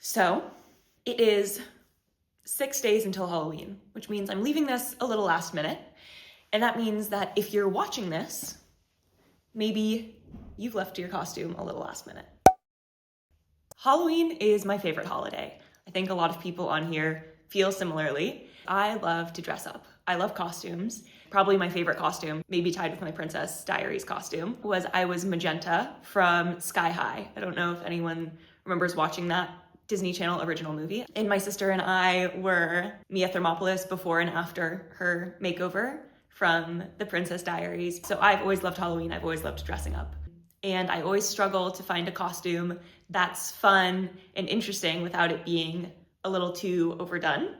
So it is 6 days until Halloween, which means I'm leaving this a little last minute. And that means that if you're watching this, maybe you've left your costume a little last minute. Halloween is my favorite holiday. I think a lot of people on here feel similarly. I love to dress up. I love costumes. Probably my favorite costume, maybe tied with my Princess Diaries costume, was I was Magenta from Sky High. I don't know if anyone remembers watching that Disney Channel original movie. And my sister and I were Mia Thermopolis before and after her makeover from the Princess Diaries. So I've always loved Halloween. I've always loved dressing up. And I always struggle to find a costume that's fun and interesting without it being a little too overdone.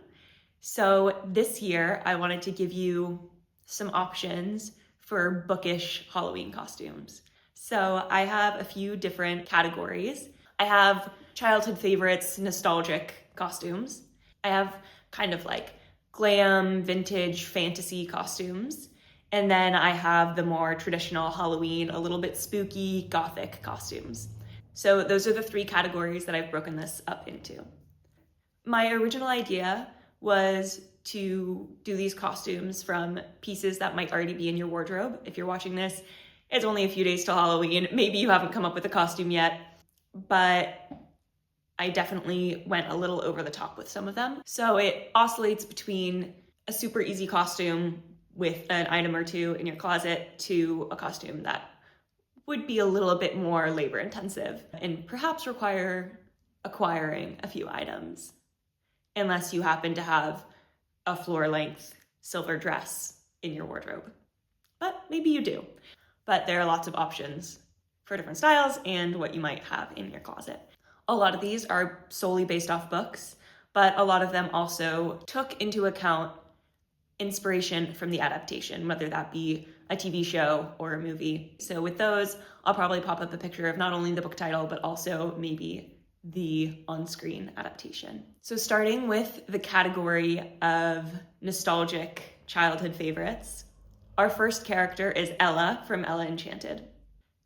So this year, I wanted to give you some options for bookish Halloween costumes. So I have a few different categories. I have childhood favorites, nostalgic costumes. I have kind of like glam, vintage, fantasy costumes. And then I have the more traditional Halloween, a little bit spooky, gothic costumes. So those are the three categories that I've broken this up into. My original idea was to do these costumes from pieces that might already be in your wardrobe. If you're watching this, it's only a few days till Halloween. Maybe you haven't come up with a costume yet, but I definitely went a little over the top with some of them. So it oscillates between a super easy costume with an item or two in your closet to a costume that would be a little bit more labor intensive and perhaps require acquiring a few items, unless you happen to have a floor-length silver dress in your wardrobe. But maybe you do. But there are lots of options for different styles and what you might have in your closet. A lot of these are solely based off books, but a lot of them also took into account inspiration from the adaptation, whether that be a TV show or a movie. So with those, I'll probably pop up a picture of not only the book title, but also maybe the on-screen adaptation. So starting with the category of nostalgic childhood favorites, our first character is Ella from Ella Enchanted.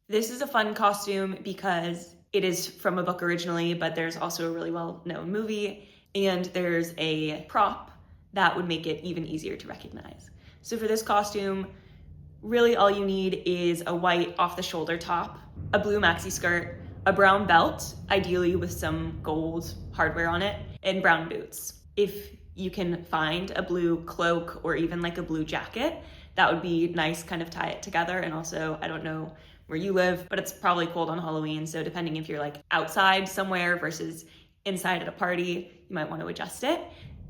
This is a fun costume because it is from a book originally, but there's also a really well-known movie, and there's a prop that would make it even easier to recognize. So for this costume, really all you need is a white off-the-shoulder top, a blue maxi skirt, a brown belt, ideally with some gold hardware on it, and brown boots. If you can find a blue cloak or even like a blue jacket, that would be nice, kind of tie it together. And also, I don't know where you live, but it's probably cold on Halloween. So depending if you're like outside somewhere versus inside at a party, you might want to adjust it.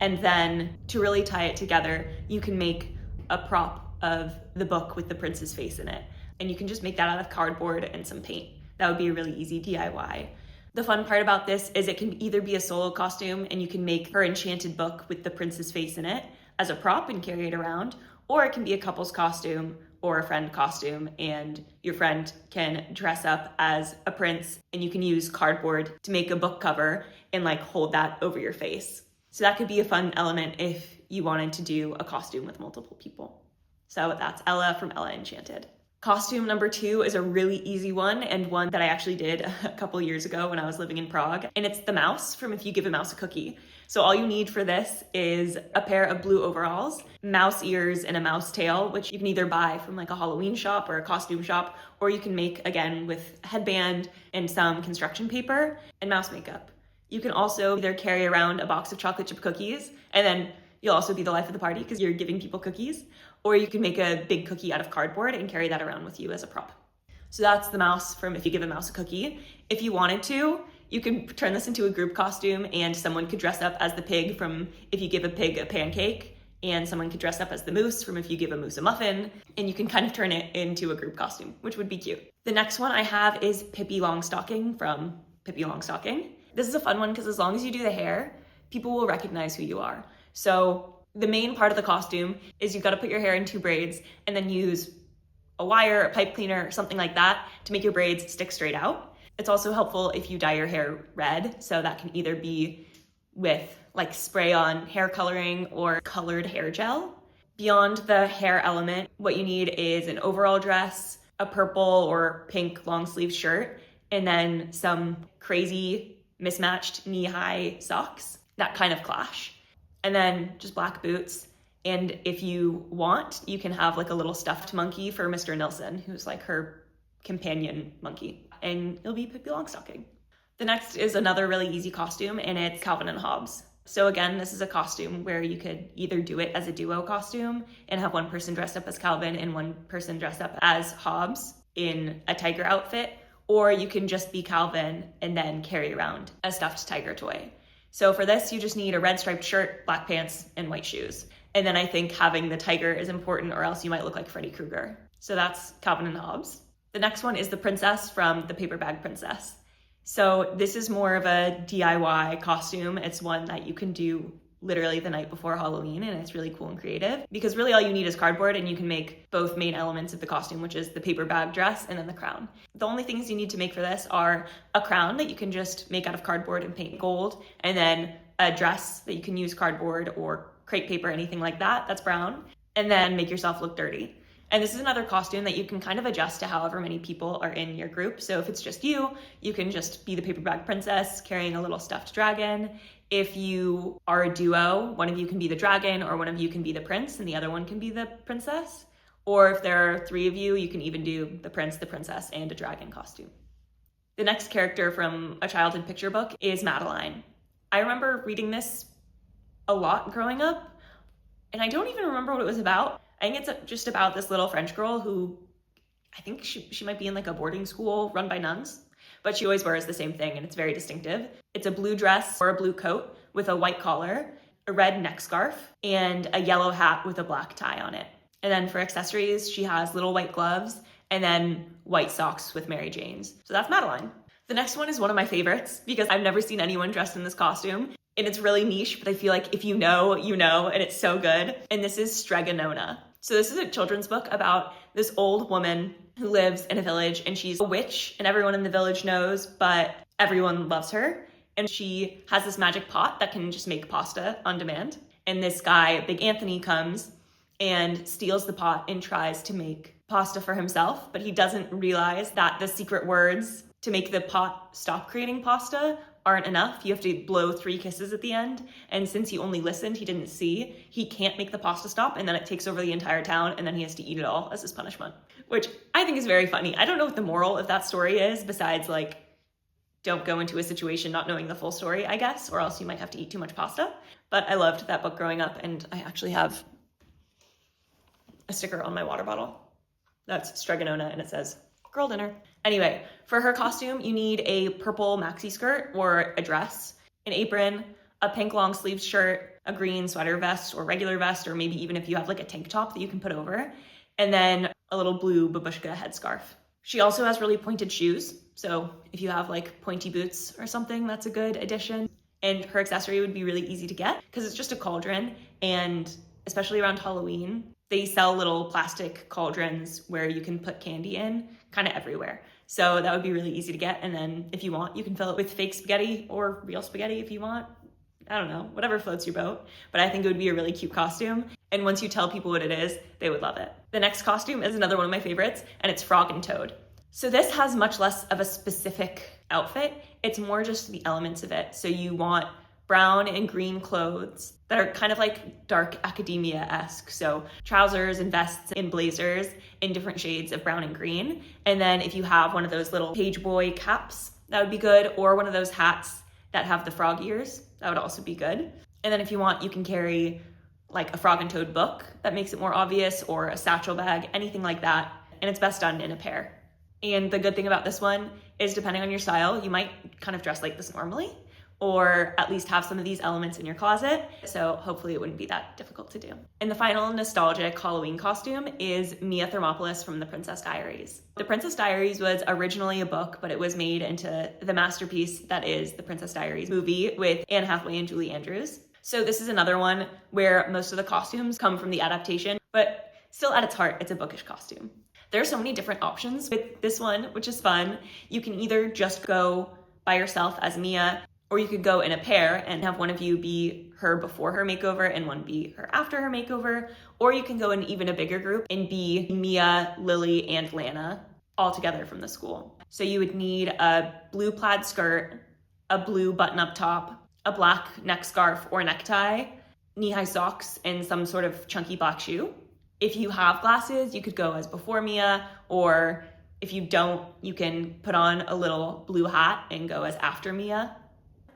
And then to really tie it together, you can make a prop of the book with the prince's face in it. And you can just make that out of cardboard and some paint. That would be a really easy DIY. The fun part about this is it can either be a solo costume and you can make her enchanted book with the prince's face in it as a prop and carry it around, or it can be a couple's costume or a friend costume and your friend can dress up as a prince and you can use cardboard to make a book cover and like hold that over your face. So that could be a fun element if you wanted to do a costume with multiple people. So that's Ella from Ella Enchanted. Costume number 2 is a really easy one and one that I actually did a couple years ago when I was living in Prague. And it's the mouse from If You Give a Mouse a Cookie. So all you need for this is a pair of blue overalls, mouse ears, and a mouse tail, which you can either buy from like a Halloween shop or a costume shop, or you can make again with a headband and some construction paper and mouse makeup. You can also either carry around a box of chocolate chip cookies, and then you'll also be the life of the party because you're giving people cookies, or you can make a big cookie out of cardboard and carry that around with you as a prop. So that's the mouse from If You Give a Mouse a Cookie. If you wanted to, you can turn this into a group costume and someone could dress up as the pig from If You Give a Pig a Pancake, and someone could dress up as the moose from If You Give a Moose a Muffin, and you can kind of turn it into a group costume, which would be cute. The next one I have is Pippi Longstocking from Pippi Longstocking. This is a fun one because as long as you do the hair, people will recognize who you are. So the main part of the costume is you've got to put your hair in 2 braids and then use a wire, a pipe cleaner, something like that to make your braids stick straight out. It's also helpful if you dye your hair red. So that can either be with like spray on hair coloring or colored hair gel. Beyond the hair element, what you need is an overall dress, a purple or pink long sleeve shirt, and then some crazy mismatched knee-high socks that kind of clash. And then just black boots. And if you want, you can have like a little stuffed monkey for Mr. Nilsson, who's like her companion monkey. And it'll be Pippi Longstocking. The next is another really easy costume, and it's Calvin and Hobbes. So again, this is a costume where you could either do it as a duo costume and have one person dressed up as Calvin and one person dressed up as Hobbes in a tiger outfit, or you can just be Calvin and then carry around a stuffed tiger toy. So for this, you just need a red striped shirt, black pants, and white shoes. And then I think having the tiger is important, or else you might look like Freddy Krueger. So that's Calvin and Hobbes. The next one is the princess from The Paper Bag Princess. So this is more of a DIY costume. It's one that you can do literally the night before Halloween, and it's really cool and creative because really all you need is cardboard, and you can make both main elements of the costume, which is the paper bag dress and then the crown. The only things you need to make for this are a crown that you can just make out of cardboard and paint gold, and then a dress that you can use cardboard or crepe paper, anything like that, that's brown, and then make yourself look dirty. And this is another costume that you can kind of adjust to however many people are in your group. So if it's just you can just be the paper bag princess carrying a little stuffed dragon. If you are a duo, one of you can be the dragon, or one of you can be the prince and the other one can be the princess. Or if there are three of you, you can even do the prince, the princess, and a dragon costume. The next character from a childhood picture book is Madeline. I remember reading this a lot growing up, and I don't even remember what it was about. I think it's just about this little French girl who, I think she might be in like a boarding school run by nuns, but she always wears the same thing and it's very distinctive. It's a blue dress or a blue coat with a white collar, a red neck scarf, and a yellow hat with a black tie on it. And then for accessories, she has little white gloves and then white socks with Mary Jane's. So that's Madeline. The next one is one of my favorites because I've never seen anyone dressed in this costume. And it's really niche, but I feel like if you know, you know, and it's so good. And this is Strega Nona. So this is a children's book about this old woman who lives in a village, and she's a witch, and everyone in the village knows, but everyone loves her. And she has this magic pot that can just make pasta on demand. And this guy, Big Anthony, comes and steals the pot and tries to make pasta for himself, but he doesn't realize that the secret words to make the pot stop creating pasta aren't enough. You have to blow 3 kisses at the end. And since he only listened, he didn't see, he can't make the pasta stop, and then it takes over the entire town, and then he has to eat it all as his punishment, which I think is very funny. I don't know what the moral of that story is, besides like, don't go into a situation not knowing the full story, I guess, or else you might have to eat too much pasta. But I loved that book growing up, and I actually have a sticker on my water bottle. That's Strega Nona, and it says, girl dinner. Anyway, for her costume, you need a purple maxi skirt or a dress, an apron, a pink long sleeve shirt, a green sweater vest or regular vest, or maybe even if you have like a tank top that you can put over, and then a little blue babushka headscarf. She also has really pointed shoes. So if you have like pointy boots or something, that's a good addition. And her accessory would be really easy to get because it's just a cauldron, and especially around Halloween, they sell little plastic cauldrons where you can put candy in kind of everywhere. So that would be really easy to get. And then if you want, you can fill it with fake spaghetti or real spaghetti if you want. I don't know, whatever floats your boat. But I think it would be a really cute costume. And once you tell people what it is, they would love it. The next costume is another one of my favorites, and it's Frog and Toad. So this has much less of a specific outfit. It's more just the elements of it. So you want brown and green clothes that are kind of like dark academia-esque. So trousers and vests and blazers in different shades of brown and green. And then if you have one of those little page boy caps, that would be good. Or one of those hats that have the frog ears, that would also be good. And then if you want, you can carry like a Frog and Toad book that makes it more obvious, or a satchel bag, anything like that. And it's best done in a pair. And the good thing about this one is, depending on your style, you might kind of dress like this normally, or at least have some of these elements in your closet. So hopefully it wouldn't be that difficult to do. And the final nostalgic Halloween costume is Mia Thermopolis from The Princess Diaries. The Princess Diaries was originally a book, but it was made into the masterpiece that is the Princess Diaries movie with Anne Hathaway and Julie Andrews. So this is another one where most of the costumes come from the adaptation, but still at its heart, it's a bookish costume. There are so many different options with this one, which is fun. You can either just go by yourself as Mia, or you could go in a pair and have one of you be her before her makeover and one be her after her makeover. Or you can go in even a bigger group and be Mia, Lily, and Lana all together from the school. So you would need a blue plaid skirt a blue button-up top, a black neck scarf or necktie, knee-high socks, and some sort of chunky black shoe. If you have glasses, you could go as before Mia, or if you don't, you can put on a little blue hat and go as after Mia.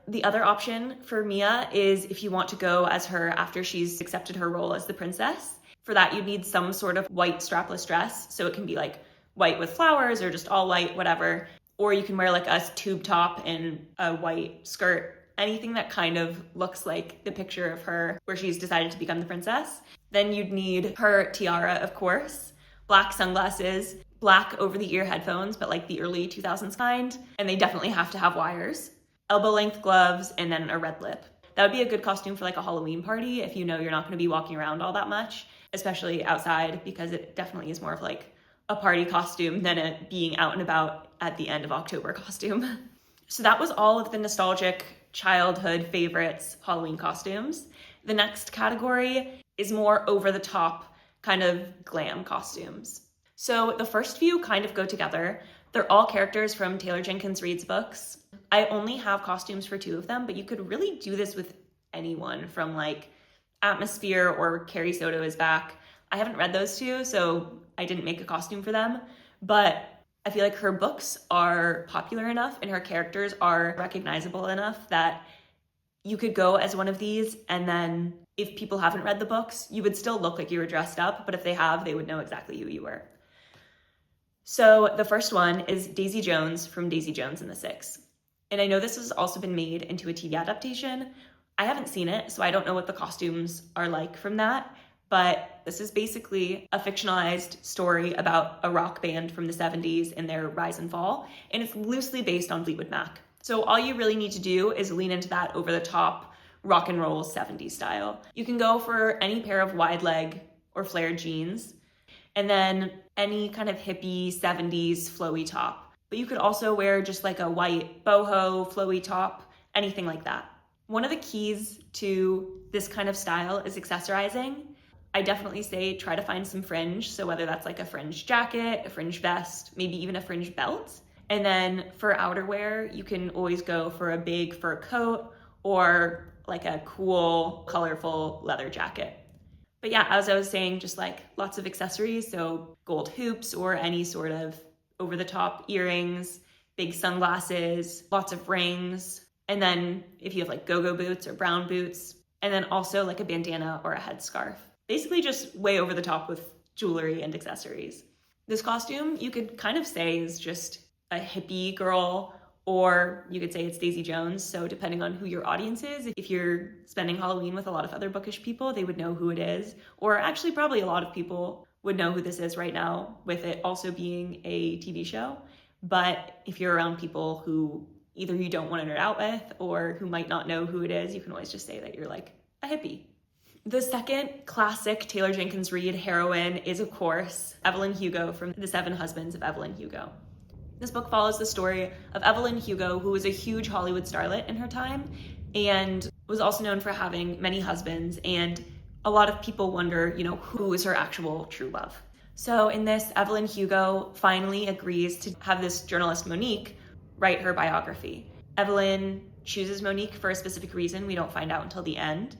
The other option for Mia is if you want to go as her after she's accepted her role as the princess. For that, you'd need some sort of white strapless dress. So it can be like white with flowers or just all white, whatever. Or you can wear like a tube top and a white skirt, anything that kind of looks like the picture of her where she's decided to become the princess. Then you'd need her tiara, of course, black sunglasses, black over-the-ear headphones, but like the early 2000s kind. And they definitely have to have wires. Elbow-length gloves, and then a red lip. That would be a good costume for like a Halloween party if you know you're not going to be walking around all that much, especially outside, because it definitely is more of like a party costume than a being out and about at the end of October costume. So that was all of the nostalgic childhood favorites Halloween costumes. The next category is more over-the-top kind of glam costumes. So the first few kind of go together. They're all characters from Taylor Jenkins Reid's books. I only have costumes for 2 of them, but you could really do this with anyone from like Atmosphere or Carrie Soto is Back. I haven't read those 2, so I didn't make a costume for them, but I feel like her books are popular enough and her characters are recognizable enough that you could go as one of these, and then if people haven't read the books, you would still look like you were dressed up, but if they have, they would know exactly who you were. So the first one is Daisy Jones from Daisy Jones and the Six. And I know this has also been made into a TV adaptation. I haven't seen it, so I don't know what the costumes are like from that, but this is basically a fictionalized story about a rock band from the 70s and their rise and fall, and it's loosely based on Fleetwood Mac. So all you really need to do is lean into that over-the-top rock and roll 70s style. You can go for any pair of wide leg or flared jeans, and then any kind of hippie 70s flowy top. But you could also wear just like a white boho flowy top, anything like that. One of the keys to this kind of style is accessorizing. I definitely say try to find some fringe. So whether that's like a fringe jacket, a fringe vest, maybe even a fringe belt. And then for outerwear, you can always go for a big fur coat or like a cool, colorful leather jacket. But yeah, as I was saying, just like lots of accessories. So gold hoops or any sort of over-the-top earrings, big sunglasses, lots of rings. And then if you have like go-go boots or brown boots, and then also like a bandana or a headscarf. Basically just way over the top with jewelry and accessories. This costume, you could kind of say is just a hippie girl, or you could say it's Daisy Jones. So depending on who your audience is, if you're spending Halloween with a lot of other bookish people, they would know who it is. Or actually probably a lot of people would know who this is right now, with it also being a TV show. But if you're around people who either you don't want to nerd out with or who might not know who it is, you can always just say that you're like a hippie. The second classic Taylor Jenkins Reid heroine is, of course, Evelyn Hugo from The 7 Husbands of Evelyn Hugo. This book follows the story of Evelyn Hugo, who was a huge Hollywood starlet in her time and was also known for having many husbands, and a lot of people wonder, who is her actual true love. So in this, Evelyn Hugo finally agrees to have this journalist, Monique, write her biography. Evelyn chooses Monique for a specific reason we don't find out until the end,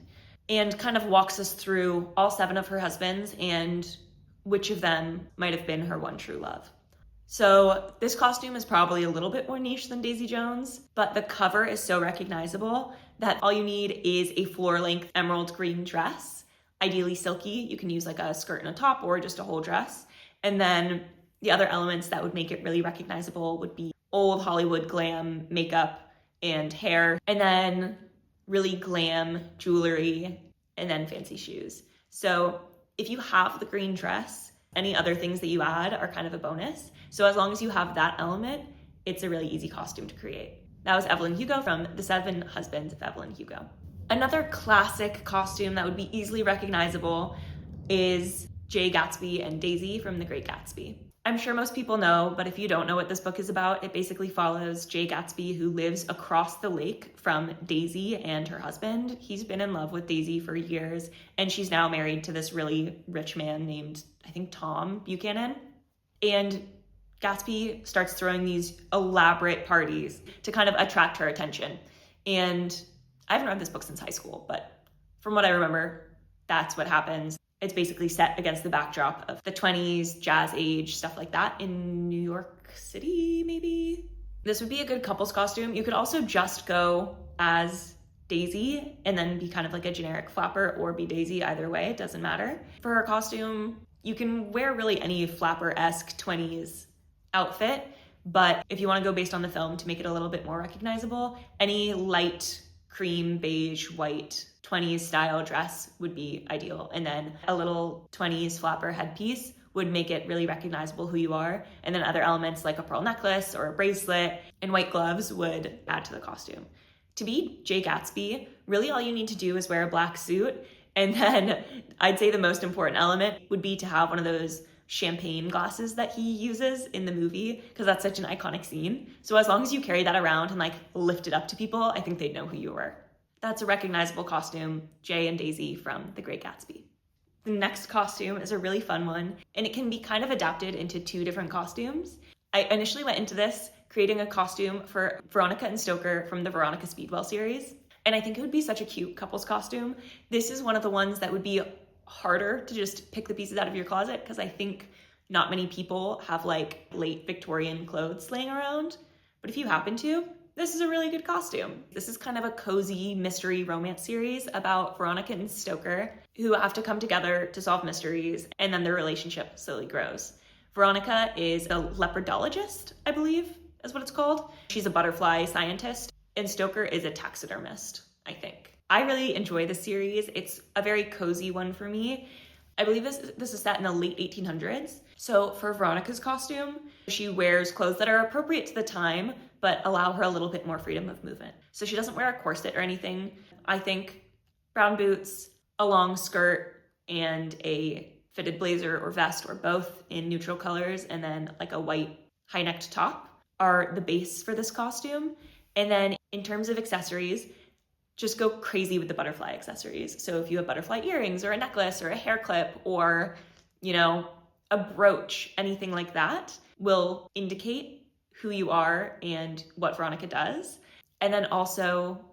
and kind of walks us through all 7 of her husbands and which of them might have been her one true love. So this costume is probably a little bit more niche than Daisy Jones, but the cover is so recognizable that all you need is a floor-length emerald green dress, ideally silky. You can use like a skirt and a top or just a whole dress. And then the other elements that would make it really recognizable would be old Hollywood glam makeup and hair, and then really glam jewelry, and then fancy shoes. So if you have the green dress, any other things that you add are kind of a bonus. So as long as you have that element, it's a really easy costume to create. That was Evelyn Hugo from The 7 Husbands of Evelyn Hugo. Another classic costume that would be easily recognizable is Jay Gatsby and Daisy from The Great Gatsby. I'm sure most people know, but if you don't know what this book is about, it basically follows Jay Gatsby, who lives across the lake from Daisy and her husband. He's been in love with Daisy for years, and she's now married to this really rich man named, I think, Tom Buchanan. And Gatsby starts throwing these elaborate parties to kind of attract her attention. And I haven't read this book since high school, but from what I remember, that's what happens. It's basically set against the backdrop of the 20s, jazz age, stuff like that in New York City, maybe? This would be a good couple's costume. You could also just go as Daisy and then be kind of like a generic flapper, or be Daisy, either way, it doesn't matter. For her costume, you can wear really any flapper-esque 20s outfit, but if you want to go based on the film to make it a little bit more recognizable, any light cream, beige, white 20s style dress would be ideal. And then a little 20s flapper headpiece would make it really recognizable who you are. And then other elements like a pearl necklace or a bracelet and white gloves would add to the costume. To be Jay Gatsby, really all you need to do is wear a black suit. And then I'd say the most important element would be to have one of those champagne glasses that he uses in the movie, because that's such an iconic scene. So as long as you carry that around and like lift it up to people, I think they'd know who you were. That's a recognizable costume, Jay and Daisy from The Great Gatsby. The next costume is a really fun one, and it can be kind of adapted into 2 different costumes. I initially went into this creating a costume for Veronica and Stoker from the Veronica Speedwell series, and I think it would be such a cute couple's costume. This is one of the ones that would be harder to just pick the pieces out of your closet, because I think not many people have like late Victorian clothes laying around. But if you happen to, this is a really good costume. This is kind of a cozy mystery romance series about Veronica and Stoker who have to come together to solve mysteries, and then their relationship slowly grows. Veronica is a leopardologist, I believe is what it's called. She's a butterfly scientist, and Stoker is a taxidermist, I think. I really enjoy this series. It's a very cozy one for me. I believe this is set in the late 1800s. So for Veronica's costume, she wears clothes that are appropriate to the time, but allow her a little bit more freedom of movement. So she doesn't wear a corset or anything. I think brown boots, a long skirt, and a fitted blazer or vest, or both in neutral colors, and then like a white high-necked top are the base for this costume. And then in terms of accessories, just go crazy with the butterfly accessories. So if you have butterfly earrings or a necklace or a hair clip or, you know, a brooch, anything like that will indicate who you are and what Veronica does. And then also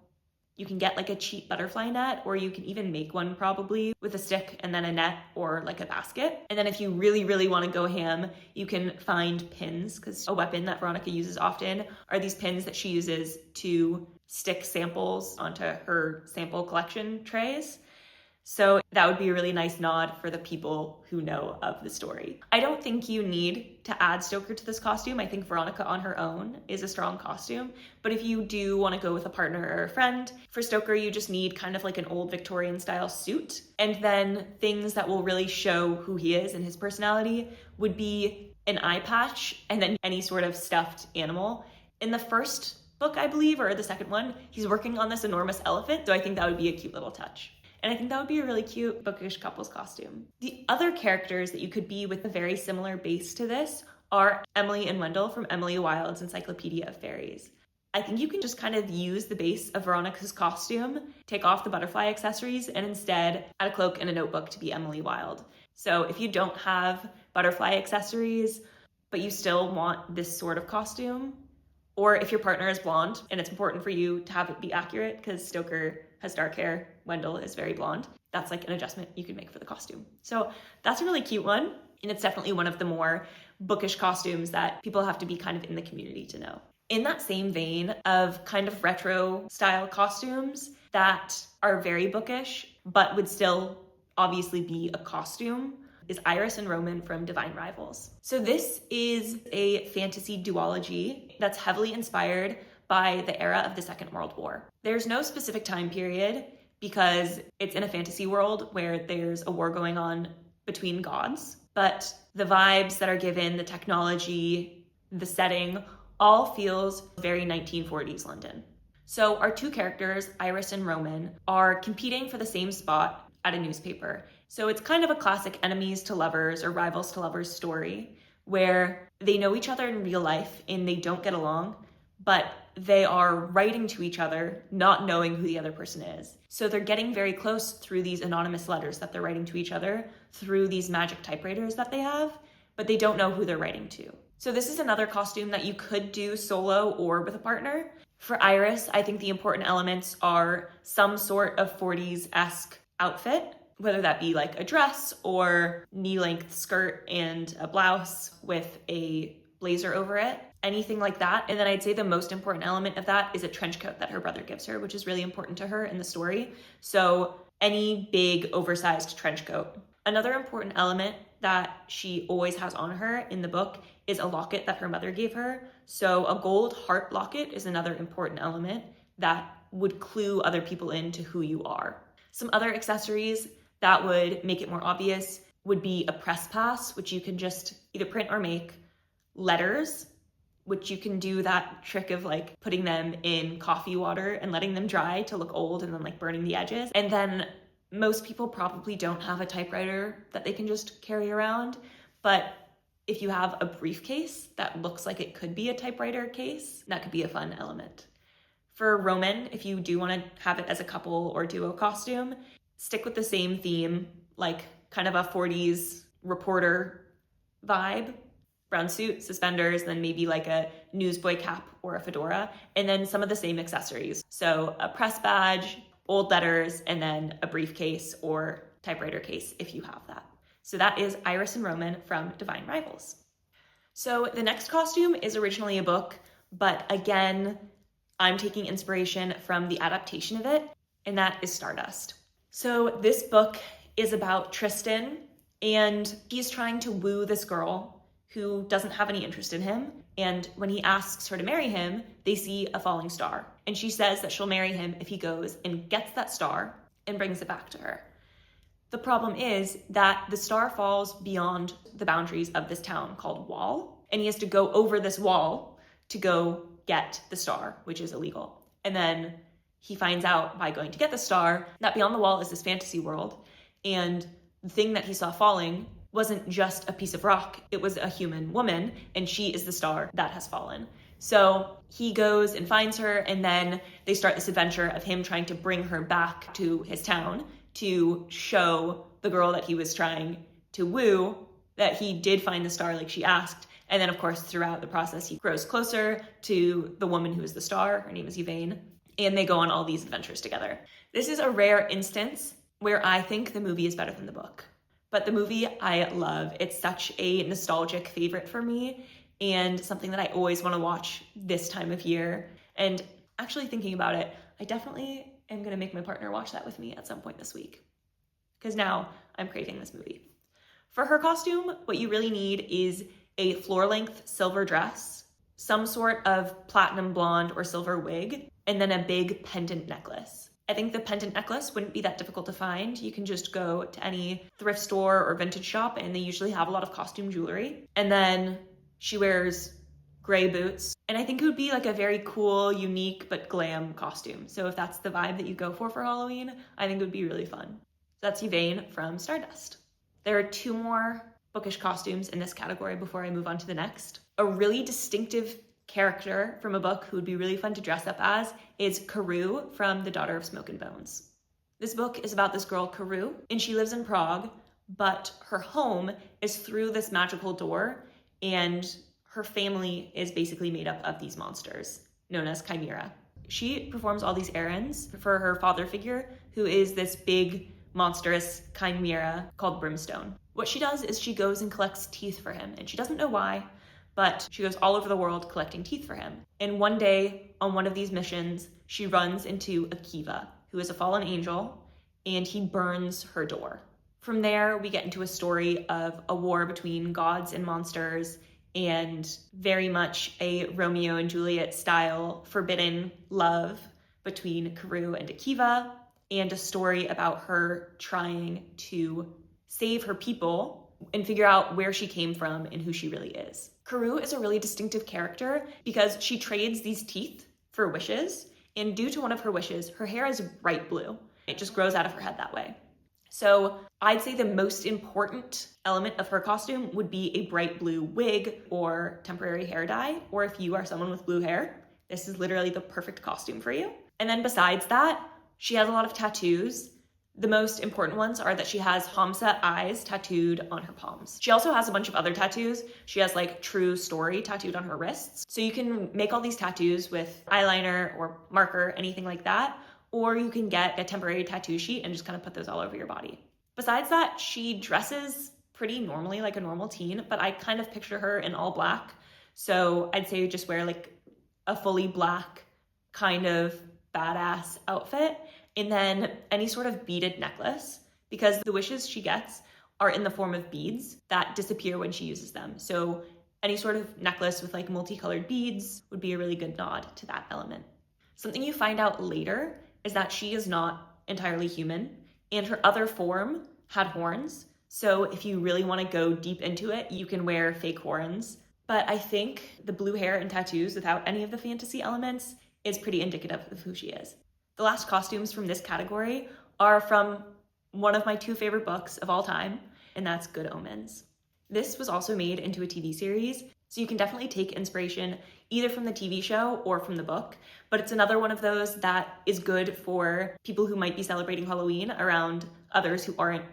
you can get like a cheap butterfly net, or you can even make one probably with a stick and then a net or like a basket. And then if you really, really want to go ham, you can find pins, because a weapon that Veronica uses often are these pins that she uses to stick samples onto her sample collection trays. So that would be a really nice nod for the people who know of the story. I don't think you need to add Stoker to this costume. I think Veronica on her own is a strong costume. But if you do want to go with a partner or a friend, for Stoker you just need kind of like an old Victorian style suit. And then things that will really show who he is and his personality would be an eye patch and then any sort of stuffed animal. In the first book, I believe, or the second one, he's working on this enormous elephant. So I think that would be a cute little touch. And I think that would be a really cute bookish couple's costume. The other characters that you could be with a very similar base to this are Emily and Wendell from Emily Wilde's Encyclopedia of Faeries. I think you can just kind of use the base of Veronica's costume, take off the butterfly accessories, and instead add a cloak and a notebook to be Emily Wilde. So if you don't have butterfly accessories, but you still want this sort of costume, or if your partner is blonde and it's important for you to have it be accurate because Stoker has dark hair, Wendell is very blonde, that's like an adjustment you can make for the costume. So that's a really cute one. And it's definitely one of the more bookish costumes that people have to be kind of in the community to know. In that same vein of kind of retro style costumes that are very bookish, but would still obviously be a costume, is Iris and Roman from Divine Rivals. So this is a fantasy duology that's heavily inspired by the era of the Second World War. There's no specific time period because it's in a fantasy world where there's a war going on between gods, but the vibes that are given, the technology, the setting, all feels very 1940s London. So our two characters, Iris and Roman, are competing for the same spot at a newspaper. So it's kind of a classic enemies to lovers or rivals to lovers story where they know each other in real life and they don't get along, but they are writing to each other, not knowing who the other person is. So they're getting very close through these anonymous letters that they're writing to each other, through these magic typewriters that they have, but they don't know who they're writing to. So this is another costume that you could do solo or with a partner. For Iris, I think the important elements are some sort of 40s-esque outfit, whether that be like a dress or knee-length skirt and a blouse with a blazer over it, anything like that. And then I'd say the most important element of that is a trench coat that her brother gives her, which is really important to her in the story. So any big oversized trench coat. Another important element that she always has on her in the book is a locket that her mother gave her. So a gold heart locket is another important element that would clue other people into who you are. Some other accessories that would make it more obvious would be a press pass, which you can just either print or make, letters, which you can do that trick of like putting them in coffee water and letting them dry to look old and then like burning the edges. And then most people probably don't have a typewriter that they can just carry around, but if you have a briefcase that looks like it could be a typewriter case, that could be a fun element. For Roman, if you do want to have it as a couple or duo costume, stick with the same theme, like kind of a 40s reporter vibe. Brown suit, suspenders, then maybe like a newsboy cap or a fedora, and then some of the same accessories. So a press badge, old letters, and then a briefcase or typewriter case if you have that. So that is Iris and Roman from Divine Rivals. So the next costume is originally a book, but again, I'm taking inspiration from the adaptation of it, and that is Stardust. So this book is about Tristan, and he's trying to woo this girl who doesn't have any interest in him. And when he asks her to marry him, they see a falling star. And she says that she'll marry him if he goes and gets that star and brings it back to her. The problem is that the star falls beyond the boundaries of this town called Wall, and he has to go over this wall to go get the star, which is illegal. And then he finds out by going to get the star that beyond the wall is this fantasy world, and the thing that he saw falling wasn't just a piece of rock, it was a human woman, and she is the star that has fallen. So he goes and finds her, and then they start this adventure of him trying to bring her back to his town to show the girl that he was trying to woo that he did find the star like she asked. And then of course throughout the process he grows closer to the woman who is the star, her name is Yvain, and they go on all these adventures together. This is a rare instance where I think the movie is better than the book. But the movie I love. It's such a nostalgic favorite for me and something that I always want to watch this time of year. And actually thinking about it, I definitely am going to make my partner watch that with me at some point this week, because now I'm craving this movie. For her costume, what you really need is a floor-length silver dress, some sort of platinum blonde or silver wig, and then a big pendant necklace. I think the pendant necklace wouldn't be that difficult to find. You can just go to any thrift store or vintage shop, and they usually have a lot of costume jewelry. And then she wears gray boots. And I think it would be like a very cool, unique, but glam costume. So if that's the vibe that you go for Halloween, I think it would be really fun. That's Yvain from Stardust. There are two more bookish costumes in this category before I move on to the next. A really distinctive character from a book who would be really fun to dress up as is Carew from The Daughter of Smoke and Bones. This book is about this girl, Carew, and she lives in Prague, but her home is through this magical door, and her family is basically made up of these monsters known as Chimera. She performs all these errands for her father figure, who is this big, monstrous chimera called Brimstone. What she does is she goes and collects teeth for him, and she doesn't know why, but she goes all over the world collecting teeth for him. And one day, on one of these missions, she runs into Akiva, who is a fallen angel, and he burns her door. From there, we get into a story of a war between gods and monsters, and very much a Romeo and Juliet style forbidden love between Carew and Akiva, and a story about her trying to save her people and figure out where she came from and who she really is. Carew is a really distinctive character because she trades these teeth for wishes, and due to one of her wishes, her hair is bright blue. It just grows out of her head that way. So I'd say the most important element of her costume would be a bright blue wig or temporary hair dye, or if you are someone with blue hair, this is literally the perfect costume for you. And then besides that, she has a lot of tattoos The most important ones are that she has Hamsa eyes tattooed on her palms. She also has a bunch of other tattoos. She has like True Story tattooed on her wrists. So you can make all these tattoos with eyeliner or marker, anything like that, or you can get a temporary tattoo sheet and just kind of put those all over your body. Besides that, she dresses pretty normally like a normal teen, but I kind of picture her in all black. So I'd say just wear like a fully black kind of badass outfit, and then any sort of beaded necklace, because the wishes she gets are in the form of beads that disappear when she uses them. So any sort of necklace with like multicolored beads would be a really good nod to that element. Something you find out later is that she is not entirely human, and her other form had horns. So if you really want to go deep into it, you can wear fake horns. But I think the blue hair and tattoos without any of the fantasy elements is pretty indicative of who she is. The last costumes from this category are from one of my 2 favorite books of all time, and that's Good Omens. This was also made into a TV series, so you can definitely take inspiration either from the TV show or from the book, but it's another one of those that is good for people who might be celebrating Halloween around others who aren't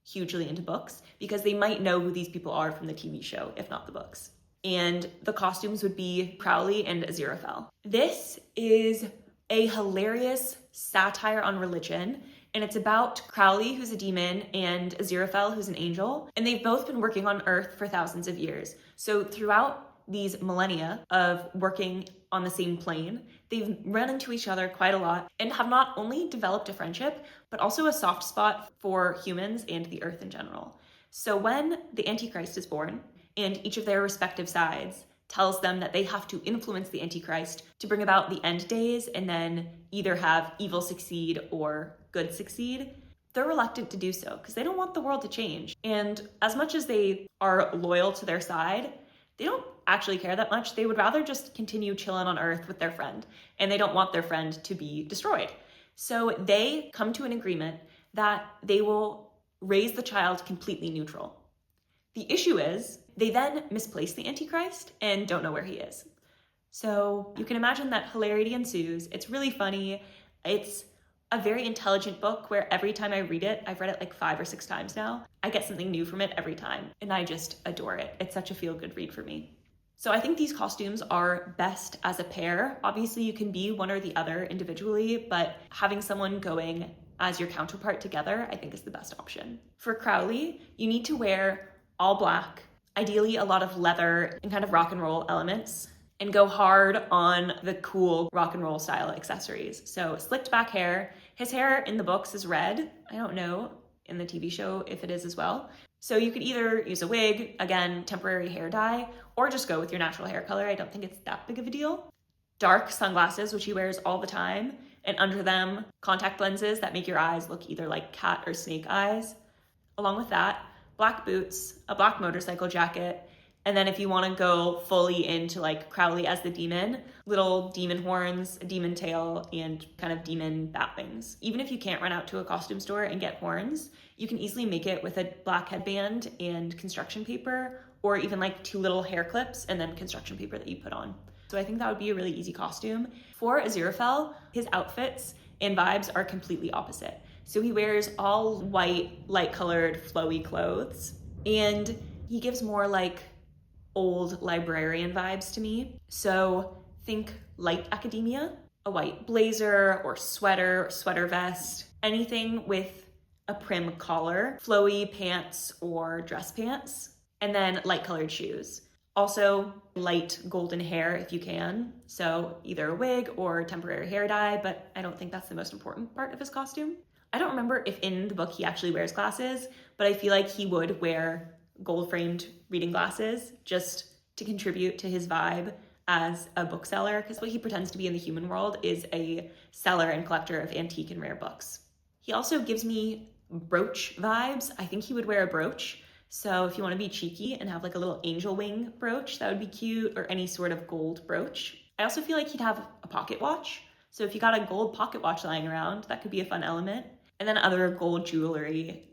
hugely into books, because they might know who these people are from the TV show, if not the books. And the costumes would be Crowley and Aziraphale. This is a hilarious satire on religion, and it's about Crowley, who's a demon, and Aziraphale, who's an angel, and they've both been working on Earth for thousands of years. So throughout these millennia of working on the same plane, they've run into each other quite a lot and have not only developed a friendship, but also a soft spot for humans and the Earth in general. So when the Antichrist is born, and each of their respective sides tells them that they have to influence the Antichrist to bring about the end days and then either have evil succeed or good succeed, they're reluctant to do so because they don't want the world to change. And as much as they are loyal to their side, they don't actually care that much. They would rather just continue chilling on Earth with their friend, and they don't want their friend to be destroyed. So they come to an agreement that they will raise the child completely neutral. The issue is they then misplace the Antichrist and don't know where he is. So you can imagine that hilarity ensues. It's really funny. It's a very intelligent book where every time I read it, I've read it like 5 or 6 times now, I get something new from it every time, and I just adore it. It's such a feel-good read for me. So I think these costumes are best as a pair. Obviously, you can be one or the other individually, but having someone going as your counterpart together, I think is the best option. For Crowley, you need to wear all black, ideally a lot of leather and kind of rock and roll elements, and go hard on the cool rock and roll style accessories. So slicked back hair. His hair in the books is red. I don't know in the TV show if it is as well. So you could either use a wig, again, temporary hair dye, or just go with your natural hair color. I don't think it's that big of a deal. Dark sunglasses, which he wears all the time, and under them, contact lenses that make your eyes look either like cat or snake eyes. Along with that, black boots, a black motorcycle jacket, and then if you want to go fully into like Crowley as the demon, little demon horns, a demon tail, and kind of demon bat wings. Even if you can't run out to a costume store and get horns, you can easily make it with a black headband and construction paper, or even like 2 little hair clips and then construction paper that you put on. So I think that would be a really easy costume. For Aziraphale, his outfits and vibes are completely opposite. So he wears all white, light-colored, flowy clothes, and he gives more like old librarian vibes to me. So think light academia, a white blazer or sweater vest, anything with a prim collar, flowy pants or dress pants, and then light-colored shoes. Also, light golden hair if you can. So either a wig or temporary hair dye, but I don't think that's the most important part of his costume. I don't remember if in the book he actually wears glasses, but I feel like he would wear gold-framed reading glasses just to contribute to his vibe as a bookseller, because what he pretends to be in the human world is a seller and collector of antique and rare books. He also gives me brooch vibes. I think he would wear a brooch. So if you want to be cheeky and have like a little angel wing brooch, that would be cute, or any sort of gold brooch. I also feel like he'd have a pocket watch. So if you got a gold pocket watch lying around, that could be a fun element. And then other gold jewelry,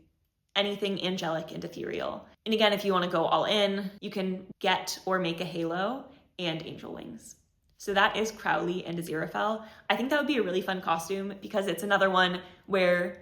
anything angelic and ethereal. And again, if you want to go all in, you can get or make a halo and angel wings. So that is Crowley and Aziraphale. I think that would be a really fun costume because it's another one where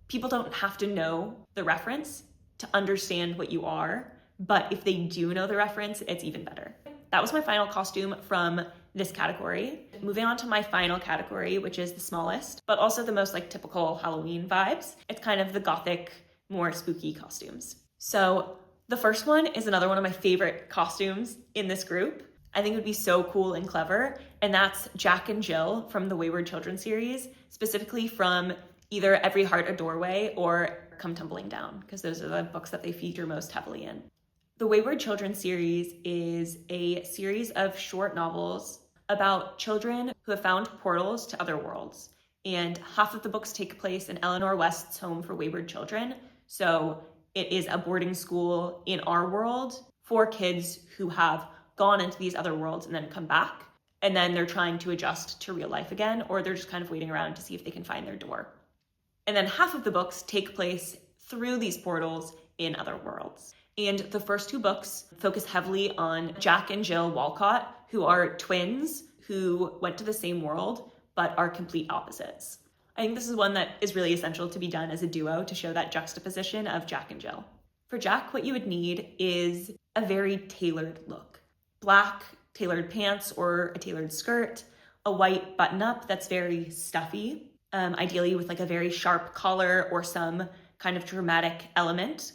People don't have to know the reference to understand what you are, but if they do know the reference, it's even better. That was my final costume from this category. Moving on to my final category, which is the smallest, but also the most like typical Halloween vibes. It's kind of the gothic, more spooky costumes. So the first one is another one of my favorite costumes in this group. I think it would be so cool and clever, and that's Jack and Jill from the Wayward children's series, specifically from either Every Heart a Doorway or Come Tumbling Down, because those are the books that they feature most heavily in. The Wayward children's series is a series of short novels about children who have found portals to other worlds. And half of the books take place in Eleanor West's home for wayward children. So it is a boarding school in our world for kids who have gone into these other worlds and then come back. And then they're trying to adjust to real life again, or they're just kind of waiting around to see if they can find their door. And then half of the books take place through these portals in other worlds. And the first two books focus heavily on Jack and Jill Walcott, who are twins who went to the same world, but are complete opposites. I think this is one that is really essential to be done as a duo to show that juxtaposition of Jack and Jill. For Jack, what you would need is a very tailored look. Black tailored pants or a tailored skirt, a white button-up that's very stuffy, ideally with like a very sharp collar or some kind of dramatic element,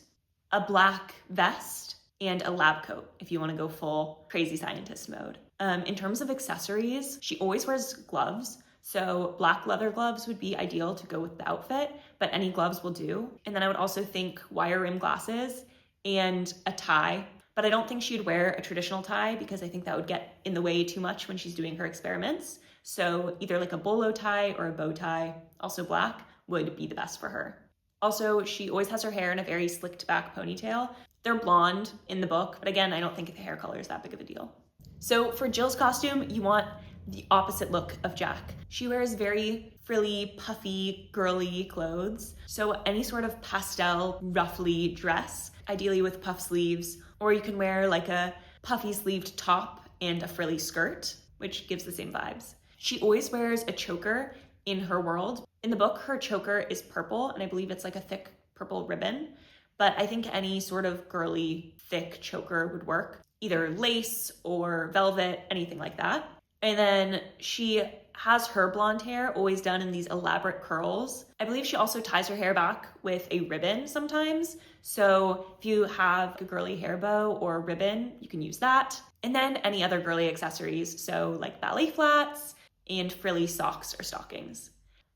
a black vest, and a lab coat if you want to go full crazy scientist mode. In terms of accessories, she always wears gloves. So black leather gloves would be ideal to go with the outfit, but any gloves will do. And then I would also think wire rim glasses and a tie, but I don't think she'd wear a traditional tie because I think that would get in the way too much when she's doing her experiments. So either like a bolo tie or a bow tie, also black, would be the best for her. Also, she always has her hair in a very slicked back ponytail. They're blonde in the book, but again, I don't think the hair color is that big of a deal. So for Jill's costume, you want the opposite look of Jack. She wears very frilly, puffy, girly clothes. So any sort of pastel, ruffly dress, ideally with puff sleeves, or you can wear like a puffy sleeved top and a frilly skirt, which gives the same vibes. She always wears a choker in her world. In the book, her choker is purple, and I believe it's like a thick purple ribbon, but I think any sort of girly, thick choker would work. Either lace or velvet, anything like that. And then she has her blonde hair always done in these elaborate curls. I believe she also ties her hair back with a ribbon sometimes. So if you have a girly hair bow or a ribbon, you can use that. And then any other girly accessories, so like ballet flats and frilly socks or stockings.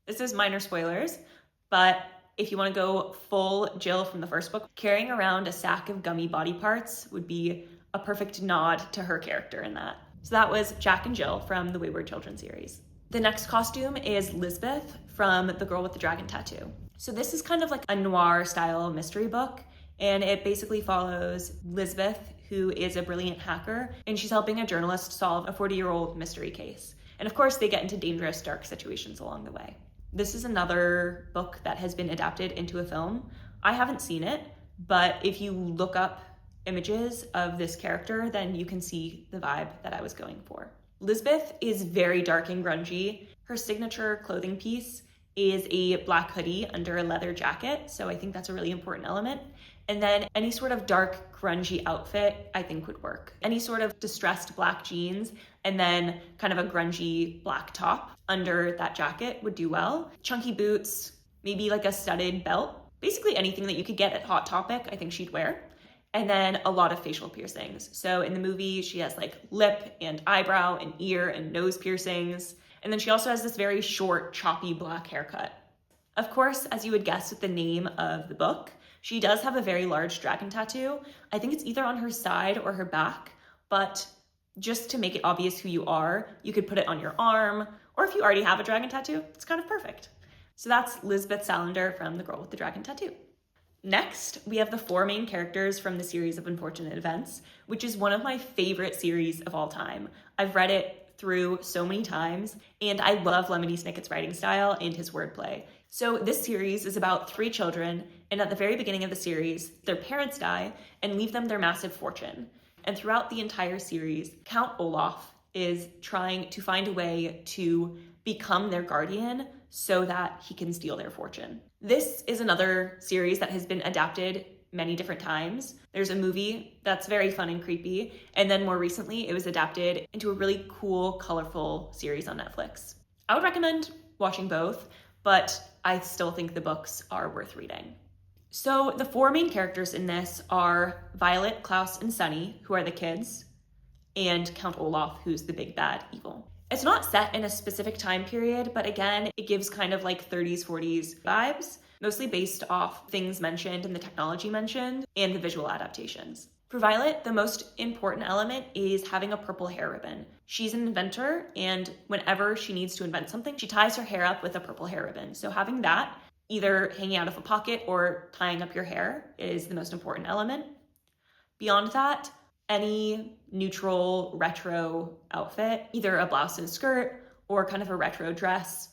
This is minor spoilers, but if you want to go full Jill from the first book, carrying around a sack of gummy body parts would be a perfect nod to her character in that. So that was Jack and Jill from the Wayward children's series. The next costume is Lisbeth from The Girl with the Dragon Tattoo. So this is kind of like a noir style mystery book, and it basically follows Lisbeth, who is a brilliant hacker, and she's helping a journalist solve a 40-year-old mystery case. And of course, they get into dangerous, dark situations along the way. This is another book that has been adapted into a film. I haven't seen it, but if you look up images of this character, then you can see the vibe that I was going for. Lisbeth is very dark and grungy. Her signature clothing piece is a black hoodie under a leather jacket, so I think that's a really important element. And then any sort of dark, grungy outfit I think would work. Any sort of distressed black jeans and then kind of a grungy black top under that jacket would do well. Chunky boots, maybe like a studded belt. Basically anything that you could get at Hot Topic, I think she'd wear. And then a lot of facial piercings. So in the movie, she has like lip and eyebrow and ear and nose piercings. And then she also has this very short, choppy black haircut. Of course, as you would guess with the name of the book, she does have a very large dragon tattoo. I think it's either on her side or her back, but just to make it obvious who you are, you could put it on your arm, or if you already have a dragon tattoo, it's kind of perfect. So that's Lisbeth Salander from The Girl with the Dragon Tattoo. Next, we have the four main characters from the series of Unfortunate Events, which is one of my favorite series of all time. I've read it through so many times, and I love Lemony Snicket's writing style and his wordplay. So this series is about three children, and at the very beginning of the series, their parents die and leave them their massive fortune. And throughout the entire series, Count Olaf is trying to find a way to become their guardian so that he can steal their fortune. This is another series that has been adapted many different times. There's a movie that's very fun and creepy, and then more recently it was adapted into a really cool, colorful series on Netflix. I would recommend watching both, but I still think the books are worth reading. So the four main characters in this are Violet, Klaus, and Sunny, who are the kids, and Count Olaf, who's the big bad evil. It's not set in a specific time period, but again, it gives kind of like 30s, 40s vibes, mostly based off things mentioned and the technology mentioned and the visual adaptations. For Violet, the most important element is having a purple hair ribbon. She's an inventor, and whenever she needs to invent something, she ties her hair up with a purple hair ribbon. So having that, either hanging out of a pocket or tying up your hair, is the most important element. Beyond that, any neutral retro outfit, either a blouse and a skirt or kind of a retro dress,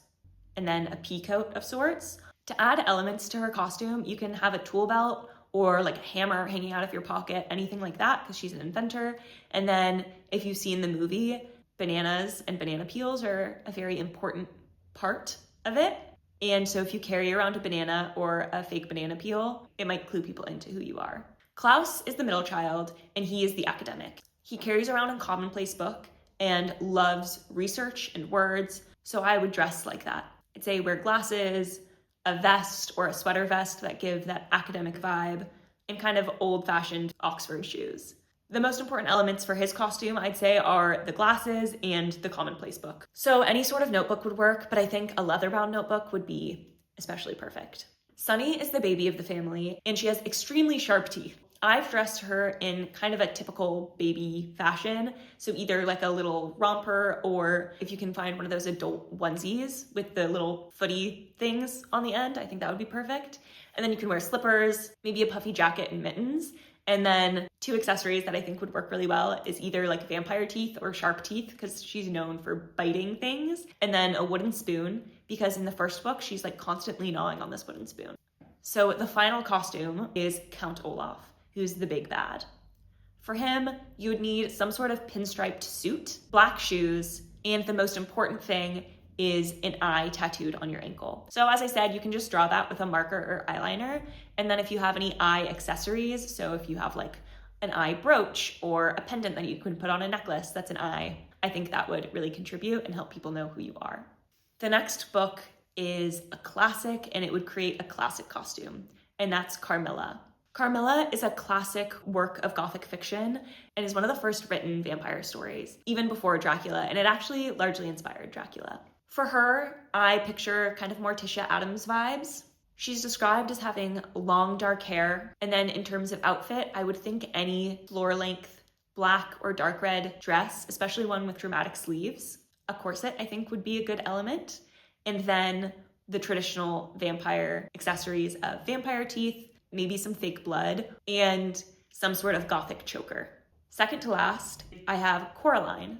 and then a pea coat of sorts. To add elements to her costume, you can have a tool belt or like a hammer hanging out of your pocket, anything like that, because she's an inventor. And then if you've seen the movie, bananas and banana peels are a very important part of it. And so if you carry around a banana or a fake banana peel, it might clue people into who you are. Klaus is the middle child, and he is the academic. He carries around a commonplace book and loves research and words, so I would dress like that. I'd say wear glasses, a vest or a sweater vest that give that academic vibe, and kind of old-fashioned Oxford shoes. The most important elements for his costume, I'd say, are the glasses and the commonplace book. So any sort of notebook would work, but I think a leather-bound notebook would be especially perfect. Sunny is the baby of the family, and she has extremely sharp teeth. I've dressed her in kind of a typical baby fashion, so either like a little romper, or if you can find one of those adult onesies with the little footy things on the end, I think that would be perfect. And then you can wear slippers, maybe a puffy jacket and mittens. And then two accessories that I think would work really well is either like vampire teeth or sharp teeth, because she's known for biting things. And then a wooden spoon, because in the first book, she's like constantly gnawing on this wooden spoon. So the final costume is Count Olaf, who's the big bad. For him, you would need some sort of pinstriped suit, black shoes, and the most important thing is an eye tattooed on your ankle. So as I said, you can just draw that with a marker or eyeliner. And then if you have any eye accessories, so if you have like an eye brooch or a pendant that you can put on a necklace that's an eye, I think that would really contribute and help people know who you are. The next book is a classic, and it would create a classic costume, and that's Carmilla. Carmilla is a classic work of Gothic fiction and is one of the first written vampire stories, even before Dracula, and it actually largely inspired Dracula. For her, I picture kind of Morticia Addams vibes. She's described as having long dark hair, and then in terms of outfit, I would think any floor-length black or dark red dress, especially one with dramatic sleeves. A corset, I think, would be a good element. And then the traditional vampire accessories of vampire teeth, maybe some fake blood, and some sort of Gothic choker. Second to last, I have Coraline.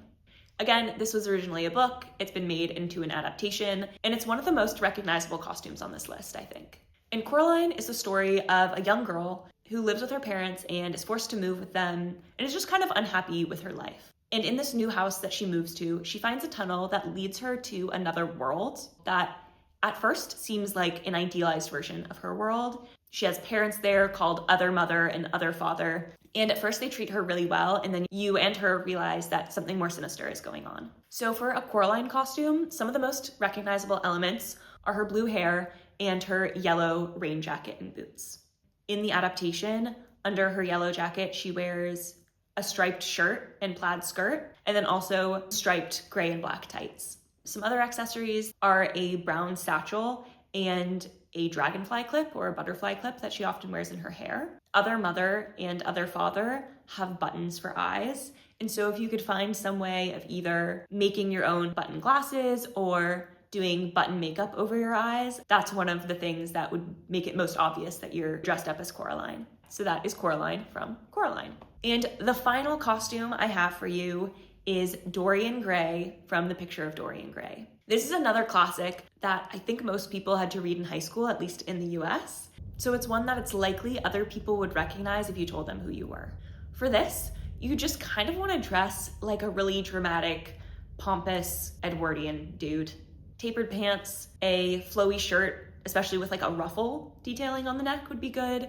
Again, this was originally a book, it's been made into an adaptation, and it's one of the most recognizable costumes on this list, I think. And Coraline is the story of a young girl who lives with her parents and is forced to move with them, and is just kind of unhappy with her life. And in this new house that she moves to, she finds a tunnel that leads her to another world that at first seems like an idealized version of her world. She has parents there called Other Mother and Other Father. And at first they treat her really well, and then you and her realize that something more sinister is going on. So for a Coraline costume, some of the most recognizable elements are her blue hair and her yellow rain jacket and boots. In the adaptation, under her yellow jacket, she wears a striped shirt and plaid skirt, and then also striped gray and black tights. Some other accessories are a brown satchel and a dragonfly clip or a butterfly clip that she often wears in her hair. Other Mother and Other Father have buttons for eyes, and so if you could find some way of either making your own button glasses or doing button makeup over your eyes, that's one of the things that would make it most obvious that you're dressed up as Coraline. So that is Coraline from Coraline. And the final costume I have for you is Dorian Gray from The Picture of Dorian Gray. This is another classic that I think most people had to read in high school, at least in the US. So it's one that it's likely other people would recognize if you told them who you were. For this, you just kind of want to dress like a really dramatic, pompous Edwardian dude. Tapered pants, a flowy shirt, especially with like a ruffle detailing on the neck would be good.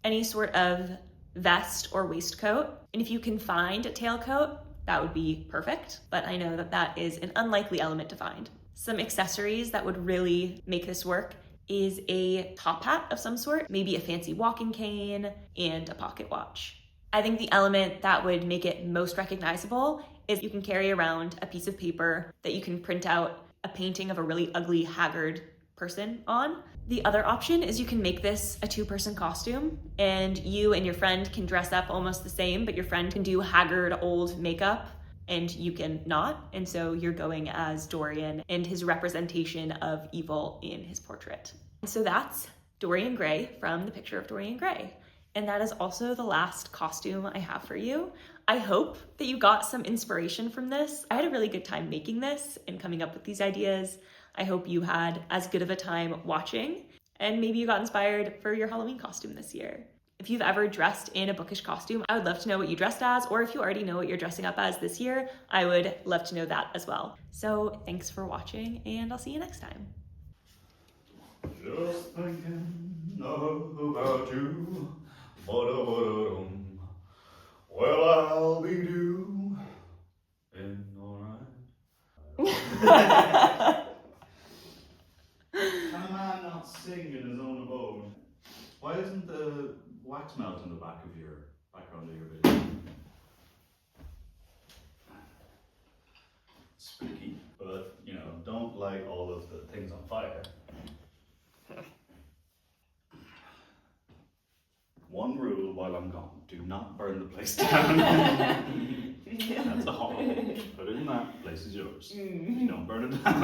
Any sort of vest or waistcoat. And if you can find a tailcoat, that would be perfect. But I know that that is an unlikely element to find. Some accessories that would really make this work is a top hat of some sort, maybe a fancy walking cane and a pocket watch. I think the element that would make it most recognizable is you can carry around a piece of paper that you can print out a painting of a really ugly, haggard person on. The other option is you can make this a two-person costume, and you and your friend can dress up almost the same, but your friend can do haggard old makeup and you can not. And so you're going as Dorian and his representation of evil in his portrait. And so that's Dorian Gray from the picture of Dorian Gray. And that is also the last costume I have for you. I hope that you got some inspiration from this. I had a really good time making this and coming up with these ideas. I hope you had as good of a time watching, and maybe you got inspired for your Halloween costume this year. If you've ever dressed in a Bookish costume, I would love to know what you dressed as, or if you already know what you're dressing up as this year, I would love to know that as well. So thanks for watching, and I'll see you next time. Just thinking about you. Well, I'll be doing alright. Can a man not sing in his own abode? Why isn't the wax melt in the background of your video? Spooky, but you know, don't light all of the things on fire. One rule while I'm gone, do not burn the place down. That's a horror. Other than that, the place is yours. Don't burn it down.